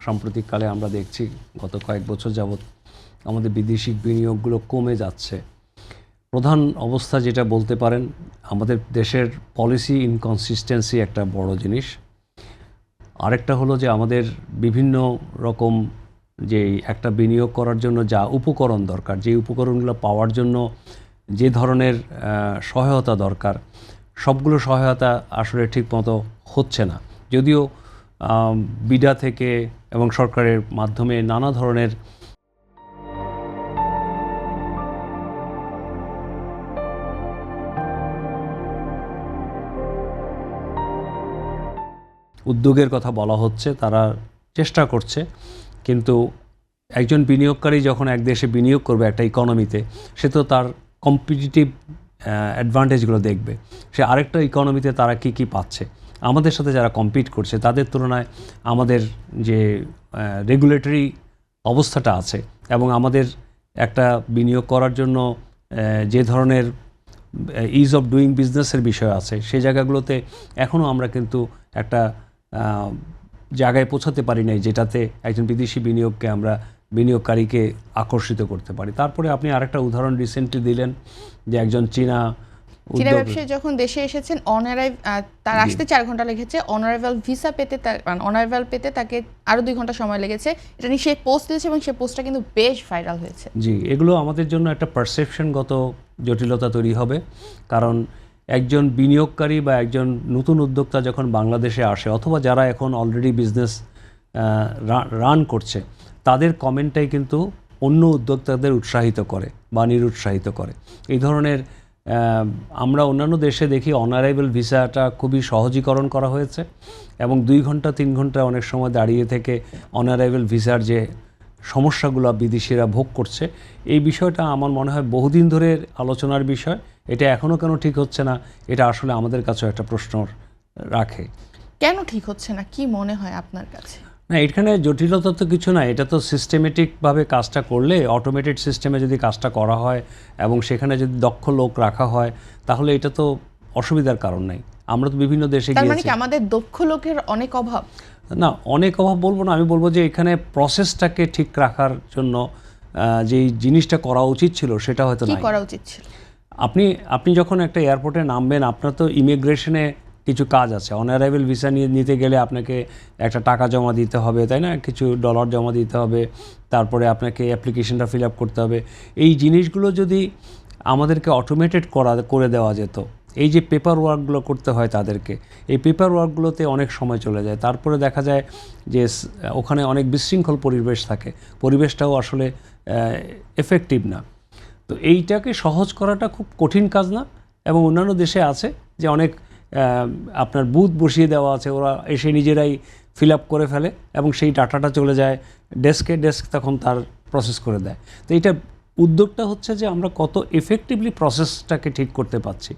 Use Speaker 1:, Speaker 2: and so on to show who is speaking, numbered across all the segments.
Speaker 1: সাম্প্রতিককালে আমরা দেখছি গত কয়েক বছর যাবৎ আমাদের বিদেশি বিনিয়োগগুলো কমে যাচ্ছে। প্রধান অবস্থা যেটা বলতে পারেন, আমাদের দেশের পলিসি ইনকনসিস্টেন্সি একটা বড় জিনিস। আরেকটা হলো যে আমাদের বিভিন্ন রকম যে একটা বিনিয়োগ করার জন্য যা উপকরণ দরকার, যে উপকরণগুলো পাওয়ার জন্য যে ধরনের সহায়তা দরকার, সবগুলো সহায়তা আসলে ঠিকমতো হচ্ছে না। যদিও বিডা থেকে এবং সরকারের মাধ্যমে নানা ধরনের উদ্যোগের কথা বলা হচ্ছে, তারা চেষ্টা করছে, কিন্তু একজন বিনিয়োগকারী যখন এক দেশে বিনিয়োগ করবে একটা ইকোনমিতে, সে তো তার কম্পিটিটিভ অ্যাডভান্টেজগুলো দেখবে। সে আরেকটা ইকোনমিতে তারা কি কি পাচ্ছে, আমাদের সাথে যারা কম্পিট করছে তাদের তুলনায় আমাদের যে রেগুলেটরি অবস্থাটা আছে এবং আমাদের একটা বিনিয়োগ করার জন্য যে ধরনের ইজ অফ ডুইং বিজনেসের বিষয় আছে, সেই জায়গাগুলোতে এখনও আমরা কিন্তু একটা জায়গায় পৌঁছাতে পারি নাই যেটাতে একজন বিদেশি বিনিয়োগকারীকে আকর্ষিত করতে পারি। তারপরে আপনি আরেকটা উদাহরণ রিসেন্টলি দিলেন যে একজন চীনা
Speaker 2: ব্যবসায়ী যখন দেশে এসেছেন, তার আসতে 4 ঘন্টা লেগেছে, অনারেবল ভিসা পেতে, অনারেবল পেতে তাকে আরও 2 ঘন্টা সময় লেগেছে। এটা নিয়ে সে পোস্ট দিয়েছে এবং সে পোস্টটা কিন্তু বেশ ভাইরাল হয়েছে।
Speaker 1: জি, এগুলো আমাদের জন্য একটা পারসেপশনগত জটিলতা তৈরি হবে। কারণ একজন বিনিয়োগকারী বা একজন নতুন উদ্যোক্তা যখন বাংলাদেশে আসে, অথবা যারা এখন অলরেডি বিজনেস রান করছে, তাদের কমেন্টটাই কিন্তু অন্য উদ্যোক্তাদের উৎসাহিত করে বা নিরুৎসাহিত করে। এই ধরনের আমরা অন্যান্য দেশে দেখি অনারাইভেল ভিসাটা খুবই সহজীকরণ করা হয়েছে এবং 2 ঘন্টা 3 ঘন্টা অনেক সময় দাঁড়িয়ে থেকে অনারাইভেল ভিসার যে সমস্যাগুলো বিদেশিরা ভোগ করছে, এই বিষয়টা আমার মনে হয় বহুদিন ধরে আলোচনার বিষয়। এটা এখনও কেন ঠিক হচ্ছে না, এটা আসলে আমাদের কাছেও একটা প্রশ্ন রাখে।
Speaker 2: কেন ঠিক হচ্ছে না, কি মনে হয় আপনার কাছে?
Speaker 1: না, এখানে জটিলতা তো কিছু না, এটা তো সিস্টেমেটিকভাবে কাজটা করলে, অটোমেটেড সিস্টেমে যদি কাজটা করা হয় এবং সেখানে যদি দক্ষ লোক রাখা হয়, তাহলে এটা তো অসুবিধার কারণ নাই। আমরা তো বিভিন্ন দেশে
Speaker 2: গিয়েছি। তার মানে
Speaker 1: কি
Speaker 2: আমাদের দক্ষ লোকের অনেক অভাব?
Speaker 1: না, অনেক অভাব বলবো না, আমি বলবো যে এখানে প্রসেসটাকে ঠিক রাখার জন্য যে জিনিসটা করা উচিত ছিল সেটা হয়তো না
Speaker 2: করা উচিত ছিল।
Speaker 1: আপনি যখন একটা এয়ারপোর্টে নামবেন, আপনার তো ইমিগ্রেশনে কিছু কাজ আছে। অনারাইভেল ভিসা নিতে গেলে আপনাকে একটা টাকা জমা দিতে হবে, তাই না? কিছু ডলার জমা দিতে হবে, তারপরে আপনাকে অ্যাপ্লিকেশনটা ফিল আপ করতে হবে। এই জিনিসগুলো যদি আমাদেরকে অটোমেটেড করে দেওয়া যেত, এই যে পেপার ওয়ার্কগুলো করতে হয় তাদেরকে, এই পেপার ওয়ার্কগুলোতে অনেক সময় চলে যায়। তারপরে দেখা যায় যে ওখানে অনেক বিশৃঙ্খল পরিবেশ থাকে, পরিবেশটাও আসলে এফেক্টিভ না। তো এইটাকে সহজ করাটা খুব কঠিন কাজ না। এবং অন্যান্য দেশে আছে যে অনেক আপনার বুথ বসিয়ে দেওয়া আছে, ওরা এসে নিজেরাই ফিল আপ করে ফেলে এবং সেই ডাটাটা চলে যায় ডেস্ক তখন তার প্রসেস করে দেয়। তো এইটা উদ্যোগটা হচ্ছে যে আমরা কত এফেক্টিভলি প্রসেসটাকে ঠিক করতে পারছি।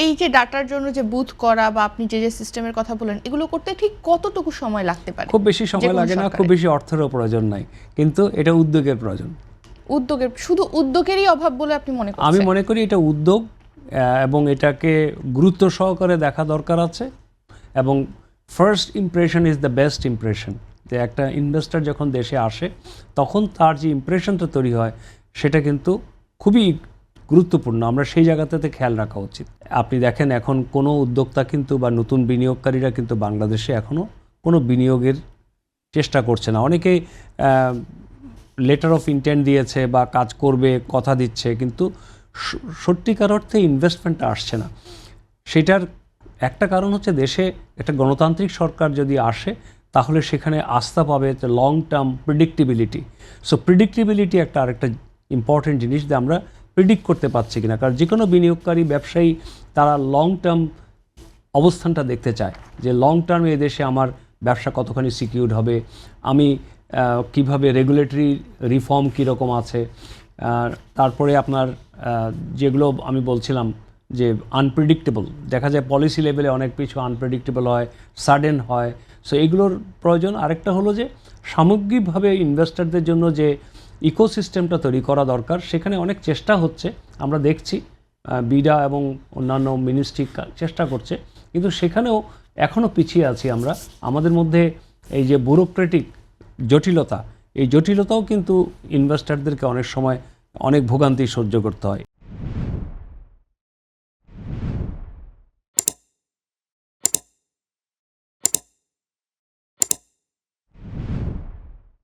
Speaker 2: এই যে ডাটার জন্য যে বুথ করা বা আপনি যে সিস্টেমের কথা বলেন, এগুলো করতে ঠিক কতটুকু সময় লাগতে পারে?
Speaker 1: খুব বেশি সময় লাগে না, খুব বেশি অর্থেরও প্রয়োজন নাই, কিন্তু এটা উদ্যোগের প্রয়োজন।
Speaker 2: শুধু উদ্যোগেরই অভাব বলে আপনি মনে করেন?
Speaker 1: আমি মনে করি এটা উদ্যোগ এবং এটাকে গুরুত্ব সহকারে দেখা দরকার আছে। এবং first impression is the best impression. যে একটা ইনভেস্টর যখন দেশে আসে, তখন তার যে ইমপ্রেশনটা তৈরি হয় সেটা কিন্তু খুবই গুরুত্বপূর্ণ। আমরা সেই জায়গাটাতে খেয়াল রাখা উচিত। আপনি দেখেন এখন কোনো উদ্যোক্তা কিন্তু বা নতুন বিনিয়োগকারীরা কিন্তু বাংলাদেশে এখনও কোনো বিনিয়োগের চেষ্টা করছে না। অনেকেই লেটার অফ ইন্টেন্ট দিয়েছে বা কাজ করবে কথা দিচ্ছে, কিন্তু সত্যিকার অর্থে ইনভেস্টমেন্টটা আসছে না। সেটার একটা কারণ হচ্ছে দেশে একটা গণতান্ত্রিক সরকার যদি আসে, তাহলে সেখানে আস্থা পাবে long term predictability. So predictability আরেকটা ইম্পর্টেন্ট জিনিস, যে আমরা প্রেডিক্ট করতে পারছি কিনা। কারণ যে কোনো বিনিয়োগকারী ব্যবসায়ী তারা লং টার্ম অবস্থানটা দেখতে চায়, যে লং টার্মে এদেশে আমার ব্যবসা কতখানি সিকিউরড হবে, আমি কিভাবে রেগুলেটরি রিফর্ম কীরকম আছে, তারপরে আপনার যেগুলো আমি বলছিলাম যে আনপ্রেডিক্টেবল, দেখা যায় পলিসি লেভেলে অনেক কিছু আনপ্রেডিক্টেবল হয়, সাডেন হয়। সো এগুলোর প্রয়োজন। আরেকটা হলো যে সামগ্রিকভাবে ইনভেস্টরদের জন্য যে ইকোসিস্টেমটা তৈরি করা দরকার, সেখানে অনেক চেষ্টা হচ্ছে, আমরা দেখছি বিডা এবং অন্যান্য মিনিস্ট্রি চেষ্টা করছে, কিন্তু সেখানেও এখনও পিছিয়ে আছি আমরা। আমাদের মধ্যে এই যে ব্যুরোক্রেটিক জটিলতা, এই জটিলতাও কিন্তু ইনভেস্টরদেরকে অনেক সময় অনেক ভোগান্তি সহ্য করতে হয়।